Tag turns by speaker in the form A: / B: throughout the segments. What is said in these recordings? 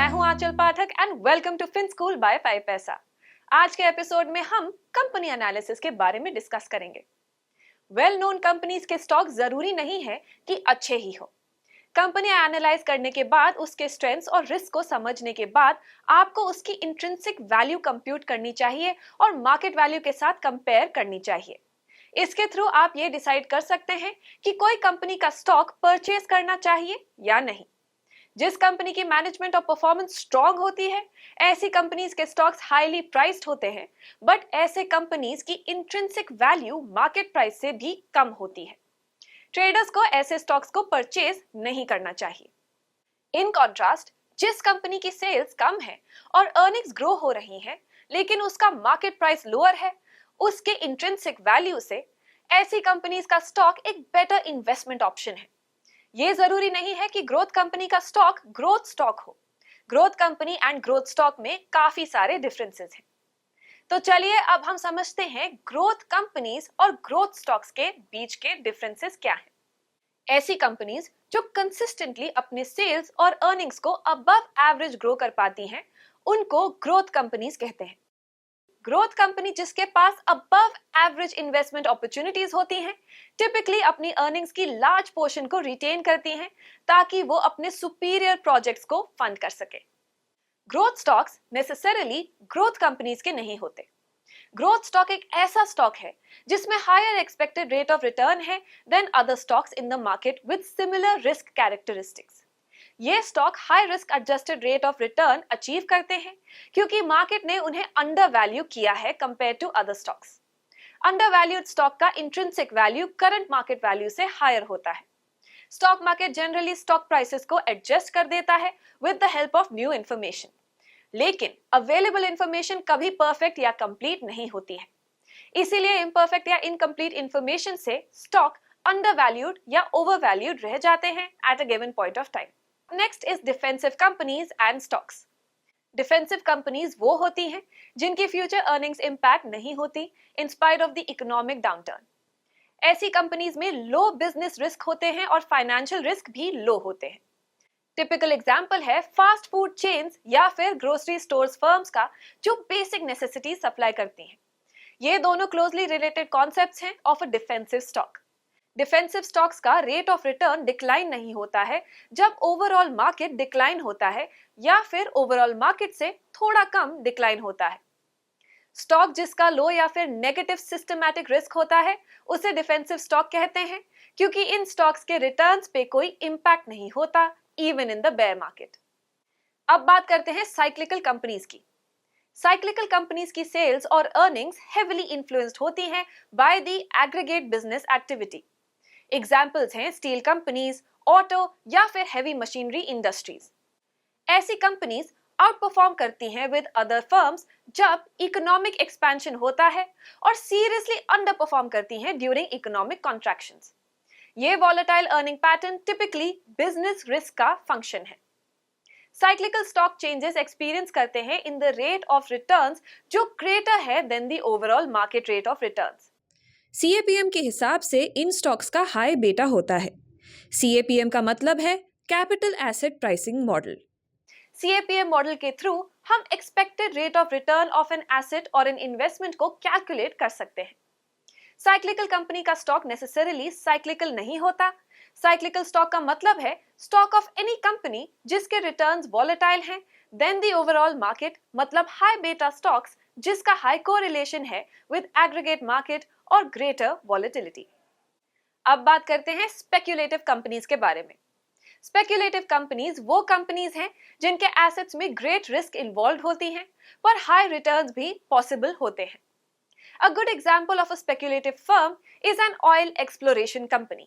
A: मैं हूं Anchal Pathak and welcome to fin school by 5 Paisa. आज के एपिसोड में हम कंपनी एनालिसिस के बारे में डिस्कस करेंगे। वेल नोन कंपनीज के स्टॉक जरूरी नहीं है कि अच्छे ही हो। कंपनी एनालाइज करने के बाद उसके स्ट्रेंथ्स और रिस्क को समझने के बाद आपको उसकी इंट्रिंसिक वैल्यू कंप्यूट करनी चाहिए और मार्केट वैल्यू के साथ कंपेयर करनी चाहिए। इसके थ्रू आप ये डिसाइड कर सकते हैं कि कोई कंपनी का स्टॉक परचेज करना चाहिए या नहीं। जिस कंपनी की मैनेजमेंट और परफॉर्मेंस स्ट्रांग होती है, ऐसी कंपनीज के स्टॉक्स हाईली प्राइस्ड होते हैं, बट ऐसे कंपनीज की इंट्रिंसिक वैल्यू मार्केट प्राइस से भी कम होती है। ट्रेडर्स को ऐसे स्टॉक्स को परचेज नहीं करना चाहिए। इन कॉन्ट्रास्ट, जिस कंपनी की सेल्स कम है और अर्निंग्स ग्रो हो रही हैं, लेकिन उसका मार्केट प्राइस लोअर है, उसके इंट्रिंसिक वैल्यू से, ऐसी कंपनीज का स्टॉक एक बेटर इन्वेस्टमेंट ऑप्शन है। ये जरूरी नहीं है कि ग्रोथ कंपनी का स्टॉक ग्रोथ स्टॉक हो। Growth company and growth stock में काफी सारे डिफरेंसेस हैं। तो चलिए अब हम समझते हैं ग्रोथ कंपनीज और ग्रोथ स्टॉक्स के बीच के डिफरेंसेस क्या हैं। ऐसी कंपनीज जो कंसिस्टेंटली अपने सेल्स और अर्निंग्स को अबव एवरेज ग्रो कर पाती हैं, उनको ग्रोथ कंपनीज कहते हैं। ग्रोथ कंपनी जिसके पास अबव एवरेज इन्वेस्टमेंट अपॉर्चुनिटीज होती हैं, टिपिकली अपनी अर्निंग्स की लार्ज पोर्शन को रिटेन करती हैं ताकि वो अपने सुपीरियर प्रोजेक्ट्स को फंड कर सके। Growth stocks necessarily growth companies के नहीं होते। ग्रोथ स्टॉक एक ऐसा स्टॉक है जिसमें higher expected rate of return है then other stocks in the market with similar risk characteristics. ये stock high risk adjusted rate of return achieve करते हैं क्योंकि मार्केट ने उन्हें अंडर वैल्यू किया है compare to other stocks. Under valued stock का intrinsic value current market value से हायर होता है। Stock market generally stock prices को एडजस्ट कर देता है with the help of new information, लेकिन अवेलेबल इंफॉर्मेशन कभी परफेक्ट या कंप्लीट नहीं होती है। इसीलिए इम्परफेक्ट या इनकम्प्लीट इंफॉर्मेशन से स्टॉक अंडर वैल्यूड या ओवर वैल्यूड रह जाते हैं at a given point of time. Next is defensive companies and stocks. Defensive companies वो होती हैं जिनकी फ्यूचर अर्निंग्स इंपैक्ट नहीं होती in spite of the economic downturn. ऐसी कंपनीज में लो बिजनेस रिस्क होते हैं और फाइनेंशियल रिस्क भी लो होते हैं। टिपिकल एग्जांपल है फास्ट फूड चेन्स या फिर ग्रोसरी स्टोर्स फर्म्स का जो बेसिक नेसेसिटीज सप्लाई करती हैं। ये दोनों क्लोजली रिलेटेड कॉन्सेप्ट्स हैं of a defensive stock. Defensive stocks का रेट ऑफ रिटर्न डिक्लाइन नहीं होता है जब ओवरऑल मार्केट डिक्लाइन होता है या फिर ओवरऑल मार्केट से थोड़ा कम डिक्लाइन होता है। स्टॉक जिसका लो या फिर नेगेटिव सिस्टमैटिक रिस्क होता है उसे डिफेंसिव स्टॉक कहते हैं क्योंकि इन स्टॉक्स के रिटर्न्स पे कोई इंपैक्ट नहीं होता even in the bear market. अब बात करते हैं साइक्लिकल कंपनीज की। साइक्लिकल कंपनीज की सेल्स और अर्निंग्स हेविली इन्फ्लुएंस्ड होती हैं by the aggregate business activity. Examples हैं स्टील कंपनीज, ऑटो या फिर हैवी मशीनरी इंडस्ट्रीज। ऐसी कंपनीज आउट परफॉर्म करती हैं विद अदर फर्म्स जब इकोनॉमिक एक्सपेंशन होता है और सीरियसली अंडर परफॉर्म करती हैं ड्यूरिंग इकोनॉमिक कॉन्ट्रैक्शंस। ये volatile earning pattern typically business risk का फंक्शन है। साइक्लिकल स्टॉक चेंजेस एक्सपीरियंस करते हैं in the rate of returns जो ग्रेटर है than the overall market rate of returns.
B: CAPM के हिसाब से इन स्टॉक्स का हाई बेटा होता है। CAPM का मतलब है capital asset pricing model.
A: CAPM model के थ्रू हम expected rate of return of an asset और एन इन्वेस्टमेंट को कैलकुलेट कर सकते हैं। साइक्लिकल कंपनी का स्टॉक नेसेसरीली साइक्लिकल नहीं होता। साइक्लिकल स्टॉक का मतलब है स्टॉक ऑफ एनी कंपनी जिसके रिटर्न्स वॉलेटाइल हैं देन द ओवरऑल मार्केट, मतलब हाई बेटा स्टॉक्स जिसका हाई कोरिलेशन है विद एग्रीगेट मार्केट और ग्रेटर वॉलेटिलिटी। अब बात करते हैं स्पेक्युलेटिव कंपनीज के बारे में। स्पेक्युलेटिव कंपनीज वो कंपनीज हैं जिनके एसेट्स में ग्रेट रिस्क इन्वॉल्व होती हैं पर हाई रिटर्न्स भी पॉसिबल होते हैं। A good example of a speculative firm is an oil exploration company.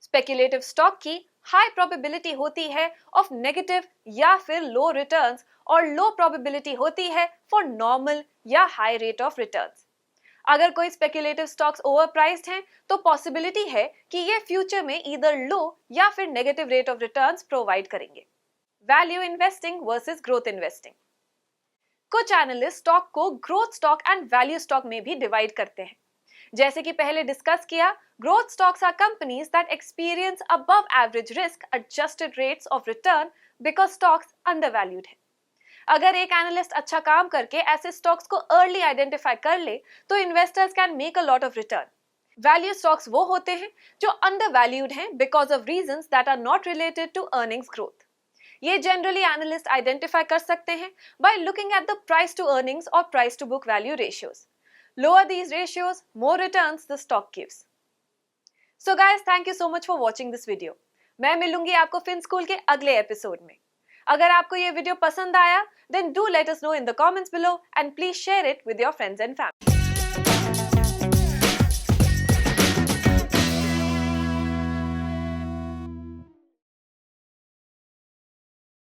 A: Speculative stock की high probability होती है of negative या फिर low returns और low probability होती है for normal या high rate of returns. अगर कोई speculative stocks overpriced हैं तो possibility है कि ये future में either low या फिर negative rate of returns provide करेंगे। Value investing versus growth investing. कुछ एनालिस्ट स्टॉक को growth stock and value stock में भी डिवाइड करते हैं। जैसे कि पहले डिस्कस किया, growth stocks are companies that experience above average risk adjusted rates of return because stocks undervalued है। अगर एक एनालिस्ट अच्छा काम करके ऐसे स्टॉक्स को अर्ली आइडेंटिफाई कर ले तो investors can make a lot of return. Value stocks वो होते हैं जो अंडर वैल्यूड हैं because of reasons that are not related to earnings growth. ये जनरली एनालिस्ट आइडेंटिफाई कर सकते हैं by looking at the price to earnings और price to book value ratios. Lower these ratios, more returns the stock gives. So guys, thank you so much for watching this video. मैं मिलूंगी आपको fin school के अगले episode में। अगर आपको ये वीडियो पसंद आया, then do let us know in the comments below and please share it with your friends and family.